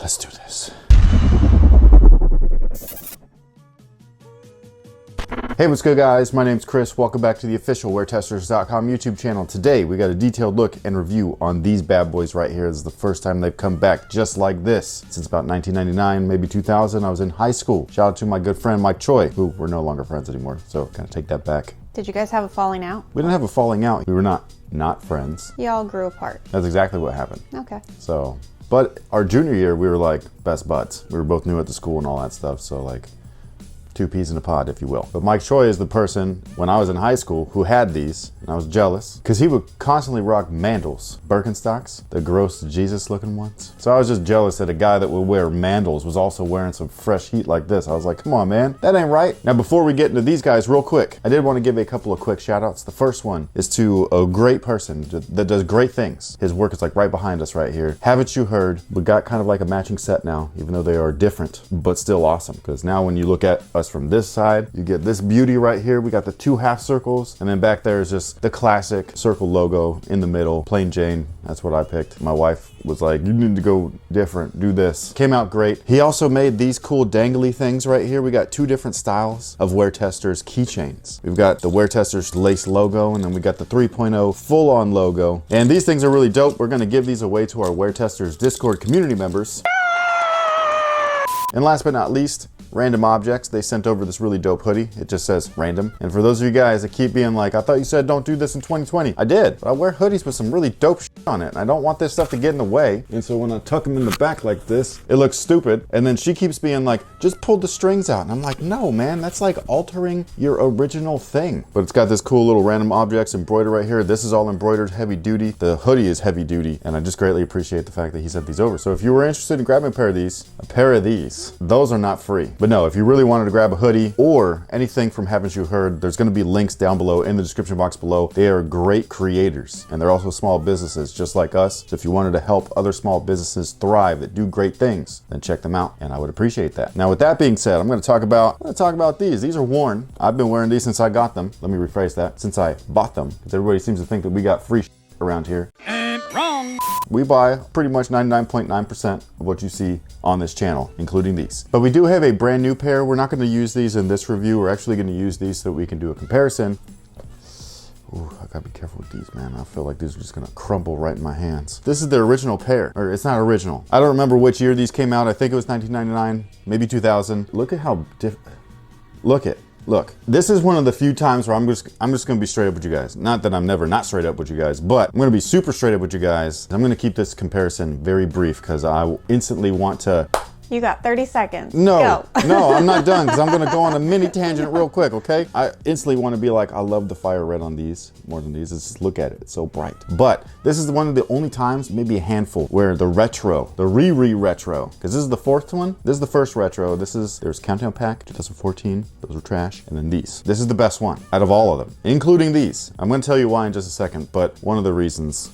Let's do this. Hey, what's good guys? My name's Chris. Welcome back to the official WearTesters.com YouTube channel. Today, we got a detailed look and review on these bad boys right here. This is the first time they've come back just like this since about 1999, maybe 2000. I was in high school. Shout out to my good friend, Mike Choi, who we're no longer friends anymore. So kind of take that back. Did you guys have a falling out? We didn't have a falling out. We were not friends. You all grew apart. That's exactly what happened. Okay. So, but our junior year, we were like best buds. We were both new at the school and all that stuff. So like, two peas in a pod, if you will. But Mike Choi is the person, when I was in high school, who had these, and I was jealous, because he would constantly rock Mandals, Birkenstocks, the gross Jesus-looking ones. So I was just jealous that a guy that would wear Mandals was also wearing some fresh heat like this. I was like, come on, man, that ain't right. Now, before we get into these guys real quick, I did want to give a couple of quick shout-outs. The first one is to a great person that does great things. His work is like right behind us right here. Haven't You Heard? We got kind of like a matching set now, even though they are different, but still awesome. Because now when you look at us from this side, you get this beauty right here. We got the two half circles, and then back there is just the classic circle logo in the middle, plain Jane. That's what I picked. My wife was like, you need to go different, do this. Came out great. He also made these cool dangly things right here. We got two different styles of WearTesters keychains. We've got the WearTesters lace logo, and then we got the 3.0 full-on logo. And these things are really dope. We're gonna give these away to our WearTesters Discord community members. And last but not least, Random Objects. They sent over this really dope hoodie. It just says random. And for those of you guys that keep being like, I thought you said don't do this in 2020. I did, but I wear hoodies with some really dope shit on it. And I don't want this stuff to get in the way. And so when I tuck them in the back like this, it looks stupid. And then she keeps being like, just pull the strings out. And I'm like, no, man, that's like altering your original thing. But it's got this cool little Random Objects embroidered right here. This is all embroidered heavy duty. The hoodie is heavy duty. And I just greatly appreciate the fact that he sent these over. So if you were interested in grabbing a pair of these, those are not free. But no, if you really wanted to grab a hoodie or anything from Haven't You Heard, there's gonna be links down below in the description box below. They are great creators and they're also small businesses just like us. So if you wanted to help other small businesses thrive that do great things, then check them out and I would appreciate that. Now with that being said, I'm gonna talk about these. These are worn. I've been wearing these since I got them. Let me rephrase that. Since I bought them. Because everybody seems to think that we got free around here. Wrong. We buy pretty much 99.9% of what you see on this channel, including these. But we do have a brand new pair. We're not going to use these in this review. We're actually going to use these so we can do a comparison. Ooh, I gotta be careful with these, man. I feel like these are just gonna crumble right in my hands. This is the original pair, or it's not original. I don't remember which year these came out. I think it was 1999, maybe 2000. Look at how Look, this is one of the few times where I'm just gonna be straight up with you guys. Not that I'm never not straight up with you guys, but I'm gonna be super straight up with you guys. I'm gonna keep this comparison very brief because I instantly want to. You got 30 seconds. No, Go. no, I'm not done because I'm gonna go on a mini tangent real quick, okay? I instantly want to be like, I love the fire red on these more than these. Just look at it, it's so bright. But this is one of the only times, maybe a handful, where the retro, the retro, because this is the fourth one. This is the first retro. There's Countdown Pack 2014. Those were trash. And then these. This is the best one out of all of them, including these. I'm gonna tell you why in just a second, but one of the reasons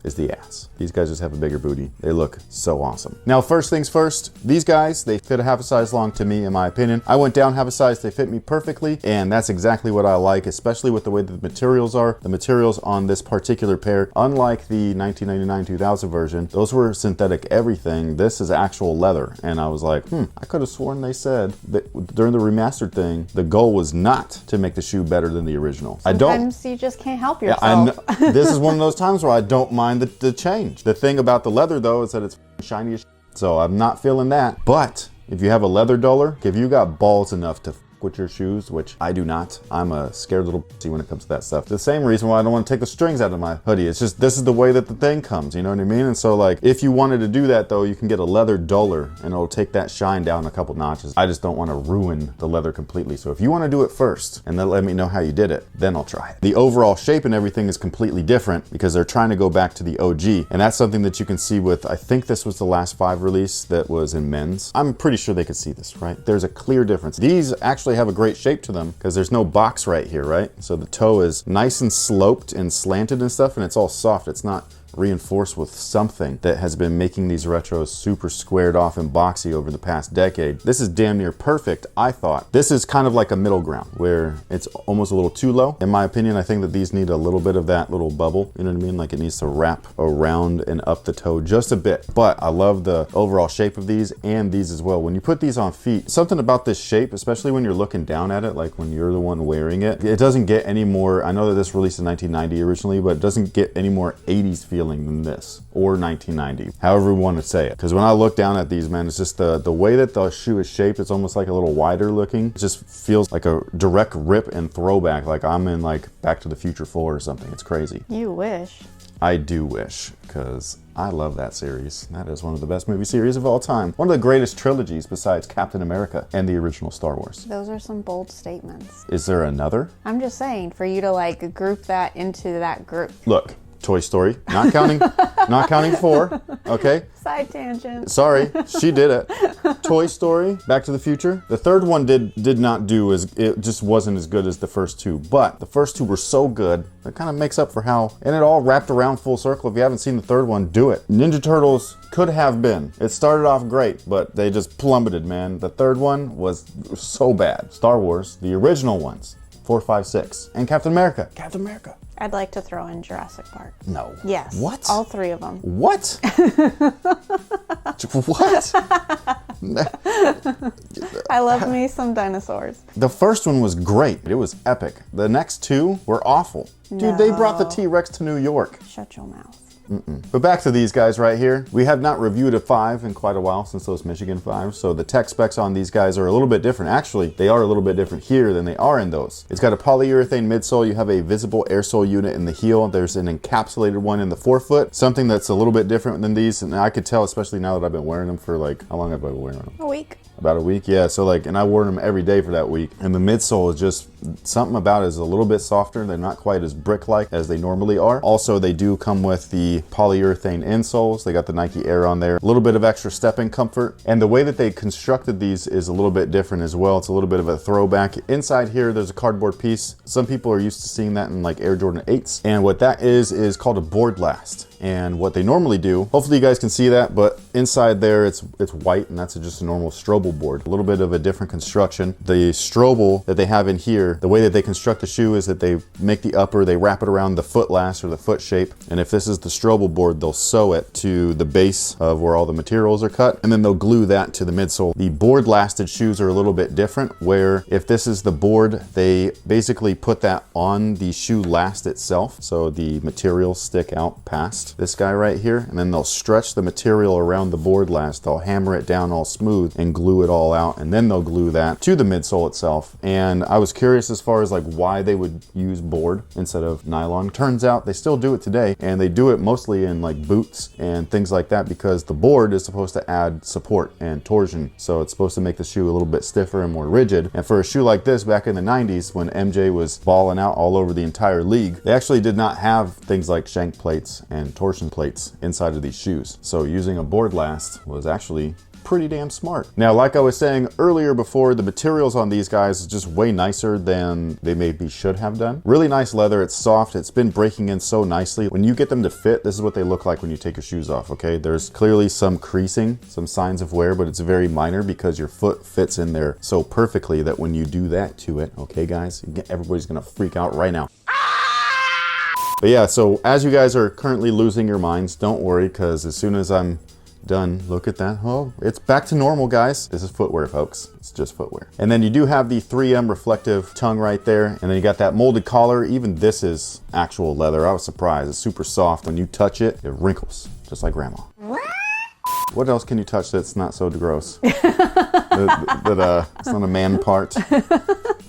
is the ass. These guys just have a bigger booty. They look so awesome. Now, first things first, these guys, they fit a half a size long to me, in my opinion. I went down half a size, they fit me perfectly, and that's exactly what I like, especially with the way that the materials are. The materials on this particular pair, unlike the 1999-2000 version, those were synthetic everything. This is actual leather, and I was like, I could have sworn they said that during the remastered thing, the goal was not to make the shoe better than the original. Sometimes you just can't help yourself. Yeah, this is one of those times where I don't mind the change. The thing about the leather though is that it's shiny as shit. So I'm not feeling that. But if you have a leather duller, if you got balls enough to with your shoes, which I do not. I'm a scared little pussy when it comes to that stuff. The same reason why I don't want to take the strings out of my hoodie. It's just, this is the way that the thing comes, you know what I mean? And so like, if you wanted to do that though, you can get a leather duller and it'll take that shine down a couple notches. I just don't want to ruin the leather completely. So if you want to do it first and then let me know how you did it, then I'll try it. The overall shape and everything is completely different because they're trying to go back to the OG. And that's something that you can see with, I think this was the last 5 release that was in men's. I'm pretty sure they could see this, right? There's a clear difference. These actually actually have a great shape to them because there's no box right here, right? So the toe is nice and sloped and slanted and stuff, and it's all soft. It's not reinforced with something that has been making these retros super squared off and boxy over the past decade. This is damn near perfect, I thought. This is kind of like a middle ground where it's almost a little too low. In my opinion, I think that these need a little bit of that little bubble, you know what I mean? Like it needs to wrap around and up the toe just a bit. But I love the overall shape of these and these as well. When you put these on feet, something about this shape, especially when you're looking down at it, like when you're the one wearing it, it doesn't get any more, I know that this released in 1990 originally, but it doesn't get any more 80s feel than this, or 1990, however we want to say it. Because when I look down at these, man, it's just the way that the shoe is shaped, it's almost like a little wider looking. It just feels like a direct rip and throwback, like I'm in like Back to the Future 4 or something. It's crazy. You wish. I do wish, because I love that series. That is one of the best movie series of all time. One of the greatest trilogies besides Captain America and the original Star Wars. Those are some bold statements. Is there another? I'm just saying, for you to like group that into that group. Look, Toy Story, not counting, not counting 4, okay? Side tangent. Sorry, she did it. Toy Story, Back to the Future. The third one did not do as, it just wasn't as good as the first two, but the first two were so good, that kind of makes up for how, and it all wrapped around full circle. If you haven't seen the third one, do it. Ninja Turtles could have been. It started off great, but they just plummeted, man. The third one was so bad. Star Wars, the original ones, 4, 5, 6, and Captain America. Captain America. I'd like to throw in Jurassic Park. No. Yes. What? All 3 of them. What? What? I love me some dinosaurs. The first one was great. It was epic. The next 2 were awful. Dude, they brought the T-Rex to New York. Shut your mouth. But back to these guys right here. We have not reviewed a 5 in quite a while since those Michigan 5s, so the tech specs on these guys are a little bit different. Actually, they are a little bit different here than they are in those. It's got a polyurethane midsole. You have a visible air sole unit in the heel. There's an encapsulated one in the forefoot, something that's a little bit different than these, and I could tell, especially now that I've been wearing them for like, how long have I been wearing them? A week. About a week, yeah. So like, and I wore them every day for that week. And the midsole is just, something about it is a little bit softer. They're not quite as brick-like as they normally are. Also, they do come with the polyurethane insoles. They got the Nike Air on there. A little bit of extra stepping comfort. And the way that they constructed these is a little bit different as well. It's a little bit of a throwback. Inside here, there's a cardboard piece. Some people are used to seeing that in like Air Jordan 8s. And what that is called a board last. And what they normally do, hopefully you guys can see that, but inside there it's white, and that's just a normal Strobel board. A little bit of a different construction. The Strobel that they have in here, the way that they construct the shoe is that they make the upper, they wrap it around the foot last or the foot shape. And if this is the Strobel board, they'll sew it to the base of where all the materials are cut, and then they'll glue that to the midsole. The board lasted shoes are a little bit different, where if this is the board, they basically put that on the shoe last itself. So the materials stick out past this guy right here, and then they'll stretch the material around the board last. They'll hammer it down all smooth and glue it all out, and then they'll glue that to the midsole itself. And I was curious as far as like why they would use board instead of nylon. Turns out they still do it today, and they do it mostly in like boots and things like that, because the board is supposed to add support and torsion. So it's supposed to make the shoe a little bit stiffer and more rigid. And for a shoe like this back in the 90s, when MJ was balling out all over the entire league, they actually did not have things like shank plates and torsion plates inside of these shoes. So using a board last was actually pretty damn smart. Now, like I was saying earlier before, the materials on these guys is just way nicer than they maybe should have done. Really nice leather, it's soft, it's been breaking in so nicely. When you get them to fit, this is what they look like when you take your shoes off, okay? There's clearly some creasing, some signs of wear, but it's very minor because your foot fits in there so perfectly that when you do that to it, okay guys, everybody's gonna freak out right now. But yeah, so as you guys are currently losing your minds, don't worry, because as soon as I'm done, look at that. Oh, it's back to normal, guys. This is footwear, folks. It's just footwear. And then you do have the 3M reflective tongue right there. And then you got that molded collar. Even this is actual leather. I was surprised. It's super soft. When you touch it, it wrinkles, just like grandma. What else can you touch that's not so gross? It's not a man part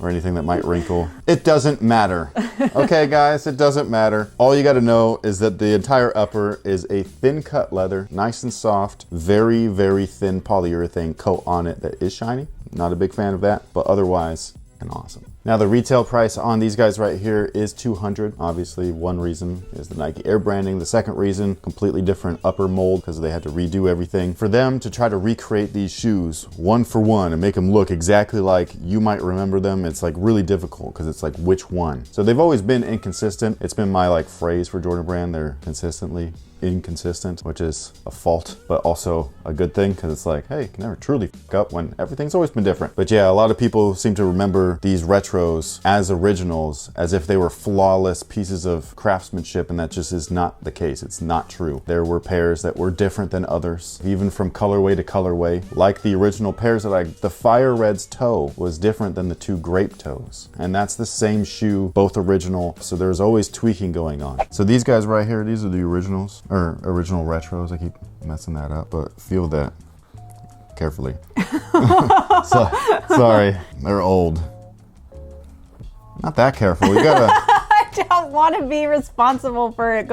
or anything that might wrinkle. It doesn't matter. Okay, guys, it doesn't matter. All you got to know is that the entire upper is a thin cut leather, nice and soft, very, very thin polyurethane coat on it that is shiny. Not a big fan of that, but otherwise, awesome. Now the retail price on these guys right here is $200. Obviously, one reason is the Nike Air branding. The second reason, completely different upper mold because they had to redo everything. For them to try to recreate these shoes one for one and make them look exactly like you might remember them, it's like really difficult because it's like which one. So they've always been inconsistent. It's been my like phrase for Jordan Brand. They're consistently inconsistent, which is a fault, but also a good thing because it's like, hey, you can never truly fuck up when everything's always been different. But yeah, a lot of people seem to remember these retros as originals as if they were flawless pieces of craftsmanship, and that just is not the case. It's not true. There were pairs that were different than others, even from colorway to colorway. Like the original pairs the Fire Red's toe was different than the two grape toes, and that's the same shoe, both original. So there's always tweaking going on. So these guys right here, these are the originals. Or original retros. I keep messing that up, but feel that carefully. Sorry, they're old. Not that careful. You gotta. I don't want to be responsible for it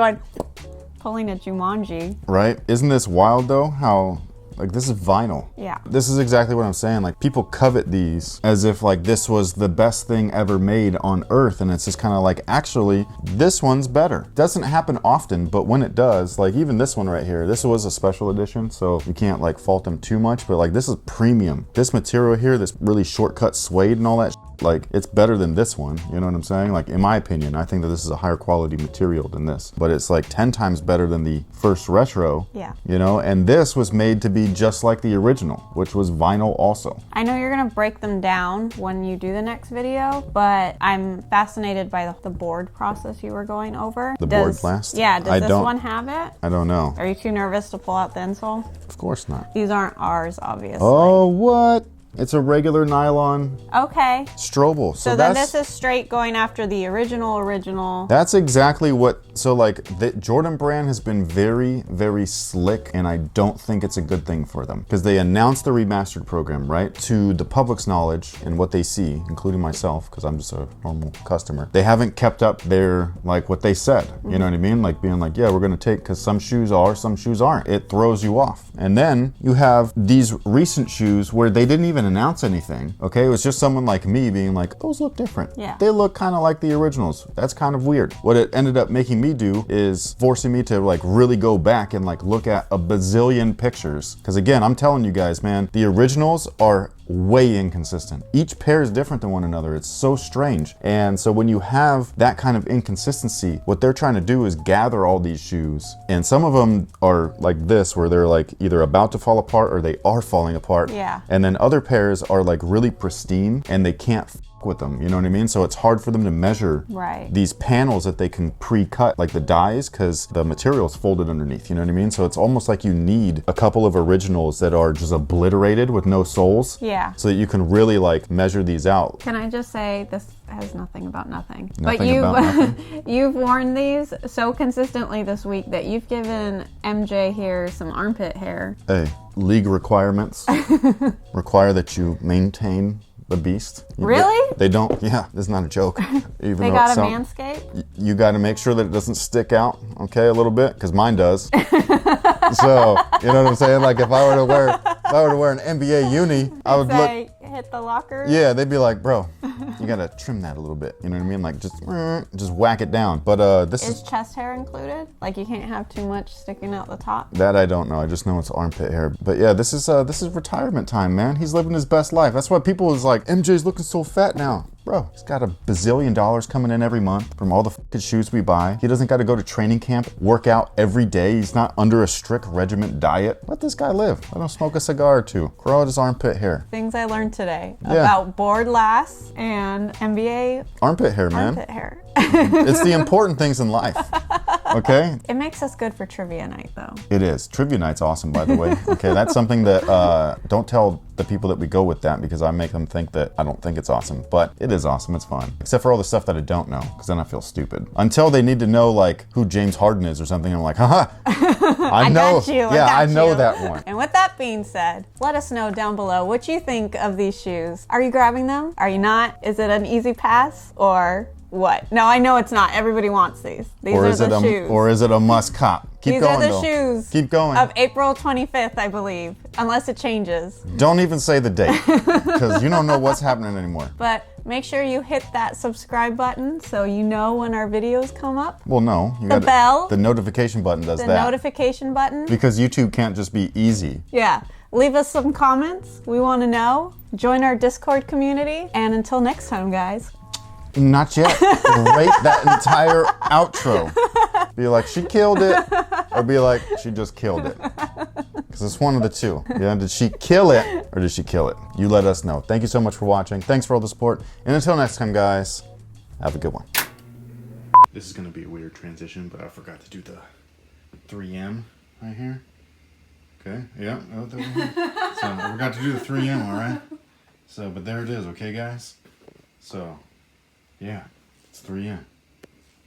pulling a Jumanji. Right? Isn't this wild though? How like this is vinyl. Yeah. This is exactly what I'm saying. Like people covet these as if like this was the best thing ever made on earth, and it's just kind of like, actually this one's better. Doesn't happen often, but when it does, like even this one right here, this was a special edition, so you can't like fault them too much, but like this is premium. This material here, this really shortcut suede and all that like it's better than this one, you know what I'm saying? Like in my opinion, I think that this is a higher quality material than this, but it's like 10 times better than the first retro. Yeah. You know, and this was made to be just like the original, which was vinyl also. I know you're gonna break them down when you do the next video, but I'm fascinated by the board process you were going over. The board blast? Yeah, does this one have it? I don't know. Are you too nervous to pull out the insole? Of course not. These aren't ours, obviously. Oh, what? It's a regular nylon Okay. Strobel. So then this is straight going after the original. That's exactly what, so like the Jordan Brand has been very, very slick, and I don't think it's a good thing for them because they announced the remastered program, right? To the public's knowledge and what they see, including myself, because I'm just a normal customer. They haven't kept up their, like what they said, you know what I mean? Like being like, yeah, we're gonna take, because some shoes are, some shoes aren't. It throws you off. And then you have these recent shoes where they didn't even announce anything, okay? It was just someone like me being like, those look different. Yeah. They look kind of like the originals. That's kind of weird. What it ended up making me do is forcing me to like really go back and like look at a bazillion pictures. Because again, I'm telling you guys, man, the originals are way inconsistent. Each pair is different than one another. It's so strange. And so when you have that kind of inconsistency, what they're trying to do is gather all these shoes. And some of them are like this, where they're like either about to fall apart or they are falling apart. Yeah. And then other pairs are like really pristine and they can't with them, you know what I mean? So it's hard for them to measure these panels that they can pre-cut, like the dies, because the material's folded underneath, you know what I mean? So it's almost like you need a couple of originals that are just obliterated with no soles, so that you can really like measure these out. Can I just say, this has nothing about nothing. Nothing about nothing? You've worn these so consistently this week that you've given MJ here some armpit hair. Hey, league requirements require that you maintain the beast. Really? They don't, yeah, this is not a joke. Even they got a manscape? You got to make sure that it doesn't stick out, okay, a little bit, because mine does. So, you know what I'm saying? Like if I were to wear an NBA uni, I would look. Hit the locker? Yeah, they'd be like, bro, you got to trim that a little bit. You know what I mean? Like just whack it down. But this is chest hair included? Like you can't have too much sticking out the top? That I don't know. I just know it's armpit hair. But yeah, this is retirement time, man. He's living his best life. That's why people is like, MJ's looking so fat now. Bro, he's got $1 bazillion coming in every month from all the fucking shoes we buy. He doesn't got to go to training camp, work out every day. He's not under a strict regiment diet. Let this guy live. Let him smoke a cigar or two. Grow out his armpit hair. Things I learned today about board lasts and NBA armpit hair, man. Armpit hair. It's the important things in life. Okay? It makes us good for trivia night, though. It is. Trivia night's awesome, by the way. Okay, that's something that, don't tell the people that we go with that, because I make them think that I don't think it's awesome. But it is awesome. It's fun. Except for all the stuff that I don't know, because then I feel stupid. Until they need to know, like, who James Harden is or something, I'm like, haha. I know. Got you. Yeah, I know that one. And with that being said, let us know down below what you think of these shoes. Are you grabbing them? Are you not? Is it an easy pass? Or what? No, I know it's not. Everybody wants these. These are the shoes. Or is it a must cop? Keep These going, are the though. shoes Keep going. of April 25th, I believe, unless it changes. Don't even say the date, because you don't know what's happening anymore. But make sure you hit that subscribe button so you know when our videos come up. Well, no. The bell. The notification button does The that. notification button. Because YouTube can't just be easy. Yeah. Leave us some comments. We want to know. Join our Discord community. And until next time, guys. Not yet. Rate that entire outro. Be like, she killed it, or be like, she just killed it. Because it's one of the two. Yeah, did she kill it, or did she kill it? You let us know. Thank you so much for watching. Thanks for all the support. And until next time, guys, have a good one. This is going to be a weird transition, but I forgot to do the 3M right here. Okay, yeah. So I forgot to do the 3M, all right? So, but there it is, okay, guys? So... yeah, it's 3M.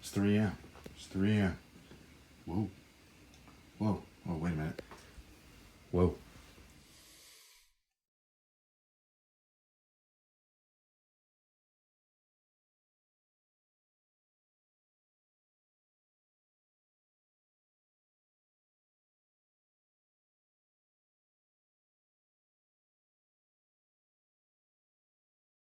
It's 3M. It's 3M. Whoa. Whoa. Oh, wait a minute. Whoa.